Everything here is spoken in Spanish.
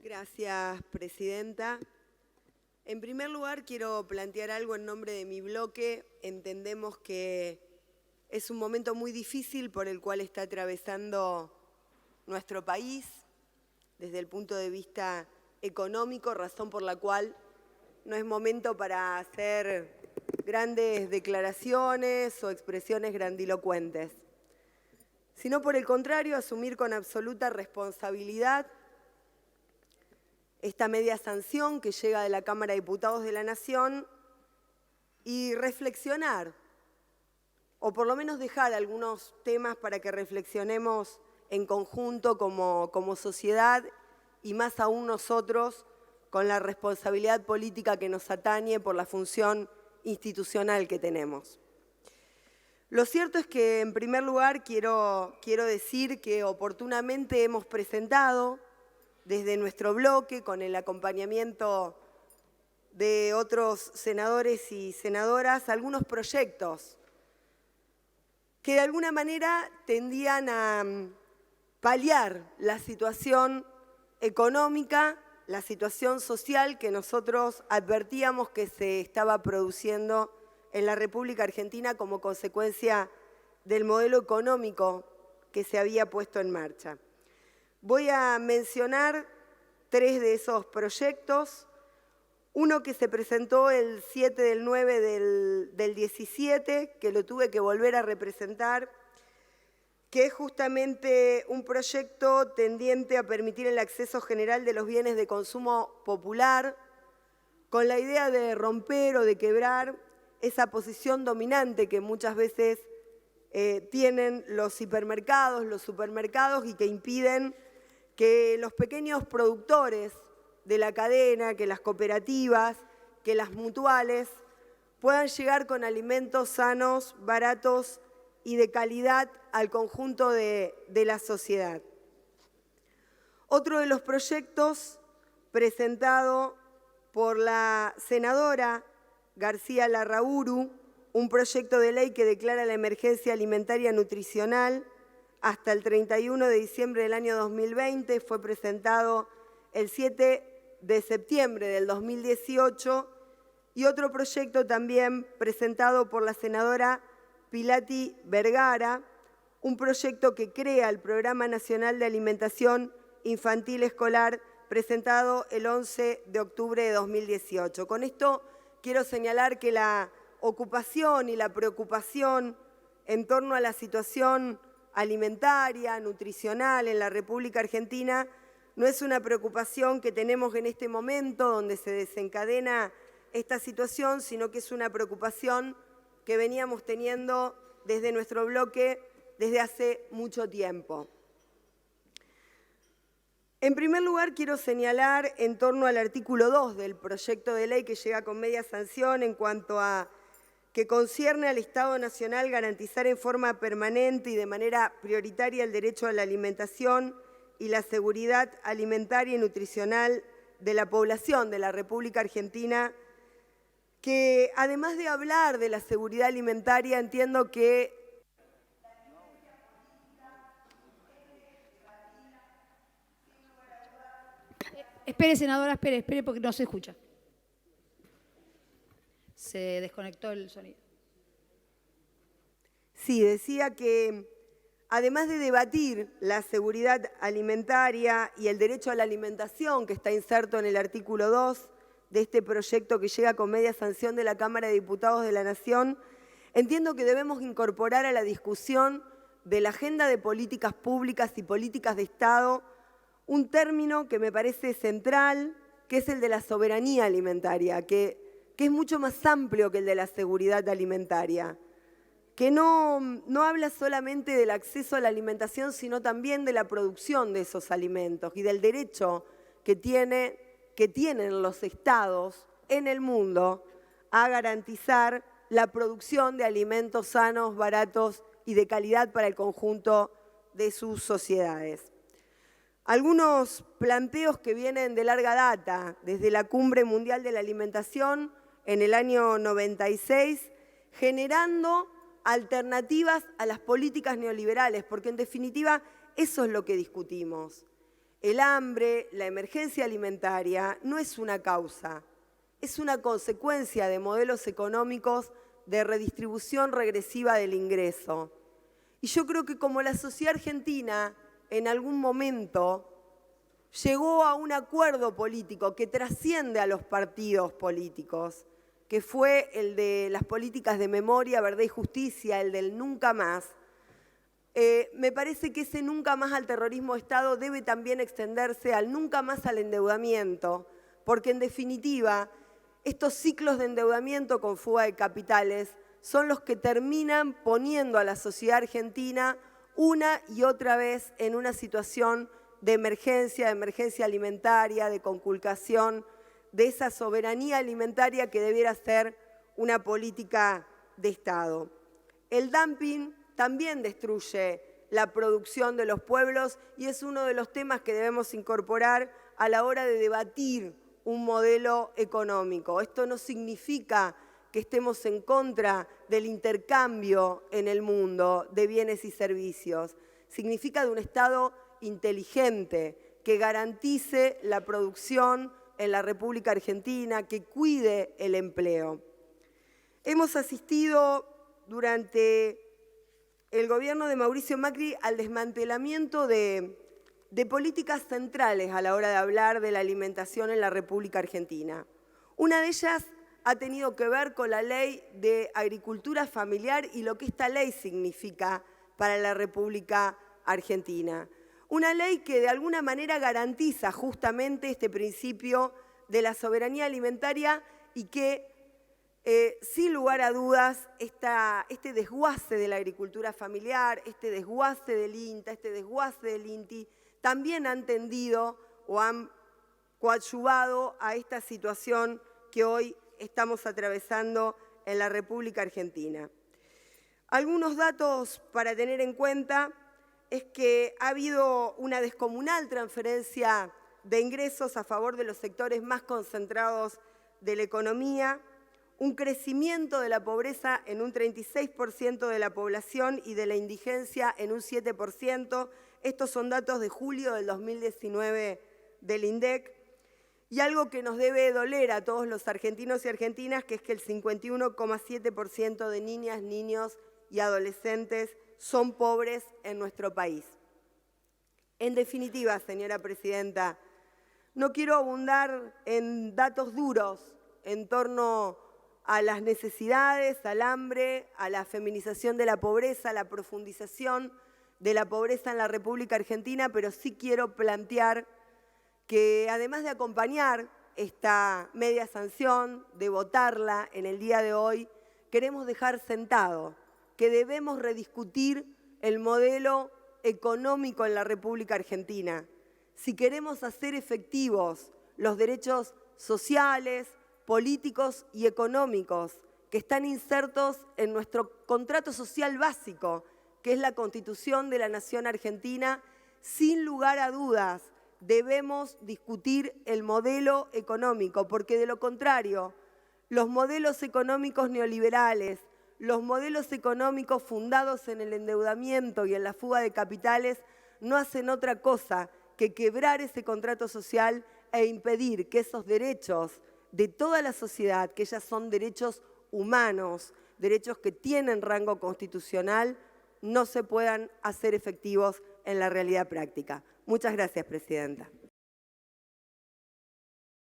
Gracias, presidenta. En primer lugar, quiero plantear algo en nombre de mi bloque. Entendemos que es un momento muy difícil por el cual está atravesando nuestro país desde el punto de vista económico, razón por la cual no es momento para hacer grandes declaraciones o expresiones grandilocuentes, sino por el contrario, asumir con absoluta responsabilidad esta media sanción que llega de la Cámara de Diputados de la Nación y reflexionar, o por lo menos dejar algunos temas para que reflexionemos en conjunto como sociedad y más aún nosotros con la responsabilidad política que nos atañe por la función institucional que tenemos. Lo cierto es que, en primer lugar, quiero decir que oportunamente hemos presentado desde nuestro bloque, con el acompañamiento de otros senadores y senadoras, algunos proyectos que de alguna manera tendían a paliar la situación económica, la situación social que nosotros advertíamos que se estaba produciendo en la República Argentina como consecuencia del modelo económico que se había puesto en marcha. Voy a mencionar 3 de esos proyectos. Uno que se presentó el 7 del 9 del 17, que lo tuve que volver a representar, que es justamente un proyecto tendiente a permitir el acceso general de los bienes de consumo popular, con la idea de romper o de quebrar esa posición dominante que muchas veces tienen los hipermercados, los supermercados y que impiden que los pequeños productores de la cadena, que las cooperativas, que las mutuales puedan llegar con alimentos sanos, baratos y de calidad al conjunto de la sociedad. Otro de los proyectos presentado por la senadora García Larrauru, un proyecto de ley que declara la emergencia alimentaria nutricional hasta el 31 de diciembre del año 2020, fue presentado el 7 de septiembre del 2018, y otro proyecto también presentado por la senadora Pilati Vergara, un proyecto que crea el Programa Nacional de Alimentación Infantil Escolar, presentado el 11 de octubre de 2018. Con esto quiero señalar que la ocupación y la preocupación en torno a la situación alimentaria, nutricional en la República Argentina no es una preocupación que tenemos en este momento donde se desencadena esta situación, sino que es una preocupación que veníamos teniendo desde nuestro bloque desde hace mucho tiempo. En primer lugar, quiero señalar en torno al artículo 2 del proyecto de ley que llega con media sanción en cuanto a que concierne al Estado Nacional garantizar en forma permanente y de manera prioritaria el derecho a la alimentación y la seguridad alimentaria y nutricional de la población de la República Argentina, que además de hablar de la seguridad alimentaria, entiendo que Espere, senadora, espere, porque no se escucha. Se desconectó el sonido. Sí, decía que además de debatir la seguridad alimentaria y el derecho a la alimentación que está inserto en el artículo 2 de este proyecto que llega con media sanción de la Cámara de Diputados de la Nación, entiendo que debemos incorporar a la discusión de la agenda de políticas públicas y políticas de Estado un término que me parece central, que es el de la soberanía alimentaria, que es mucho más amplio que el de la seguridad alimentaria, que no habla solamente del acceso a la alimentación, sino también de la producción de esos alimentos y del derecho que tienen los estados en el mundo a garantizar la producción de alimentos sanos, baratos y de calidad para el conjunto de sus sociedades. Algunos planteos que vienen de larga data, desde la Cumbre Mundial de la Alimentación en el año 96, generando alternativas a las políticas neoliberales, porque en definitiva eso es lo que discutimos. El hambre, la emergencia alimentaria, no es una causa, es una consecuencia de modelos económicos de redistribución regresiva del ingreso. Y yo creo que como la sociedad argentina en algún momento llegó a un acuerdo político que trasciende a los partidos políticos, que fue el de las políticas de memoria, verdad y justicia, el del nunca más, me parece que ese nunca más al terrorismo de Estado debe también extenderse al nunca más al endeudamiento, porque en definitiva estos ciclos de endeudamiento con fuga de capitales son los que terminan poniendo a la sociedad argentina una y otra vez en una situación de emergencia alimentaria, de conculcación de esa soberanía alimentaria que debiera ser una política de Estado. El dumping también destruye la producción de los pueblos y es uno de los temas que debemos incorporar a la hora de debatir un modelo económico. Esto no significa que estemos en contra del intercambio en el mundo de bienes y servicios. Significa de un Estado inteligente que garantice la producción en la República Argentina, que cuide el empleo. Hemos asistido durante el gobierno de Mauricio Macri al desmantelamiento de políticas centrales a la hora de hablar de la alimentación en la República Argentina. Una de ellas ha tenido que ver con la ley de agricultura familiar y lo que esta ley significa para la República Argentina. Una ley que de alguna manera garantiza justamente este principio de la soberanía alimentaria y que, sin lugar a dudas, este desguace de la agricultura familiar, este desguace del INTA, este desguace del INTI, también han tendido o han coadyuvado a esta situación que hoy estamos atravesando en la República Argentina. Algunos datos para tener en cuenta es que ha habido una descomunal transferencia de ingresos a favor de los sectores más concentrados de la economía, un crecimiento de la pobreza en un 36% de la población y de la indigencia en un 7%. Estos son datos de julio del 2019 del INDEC. Y algo que nos debe doler a todos los argentinos y argentinas, que es que el 51,7% de niñas, niños y adolescentes son pobres en nuestro país. En definitiva, señora presidenta, no quiero abundar en datos duros en torno a las necesidades, al hambre, a la feminización de la pobreza, a la profundización de la pobreza en la República Argentina, pero sí quiero plantear que además de acompañar esta media sanción, de votarla en el día de hoy, queremos dejar sentado que debemos rediscutir el modelo económico en la República Argentina. Si queremos hacer efectivos los derechos sociales, políticos y económicos que están insertos en nuestro contrato social básico, que es la Constitución de la Nación Argentina, sin lugar a dudas debemos discutir el modelo económico, porque de lo contrario, los modelos económicos neoliberales, los modelos económicos fundados en el endeudamiento y en la fuga de capitales no hacen otra cosa que quebrar ese contrato social e impedir que esos derechos de toda la sociedad, que ya son derechos humanos, derechos que tienen rango constitucional, no se puedan hacer efectivos en la realidad práctica. Muchas gracias, presidenta.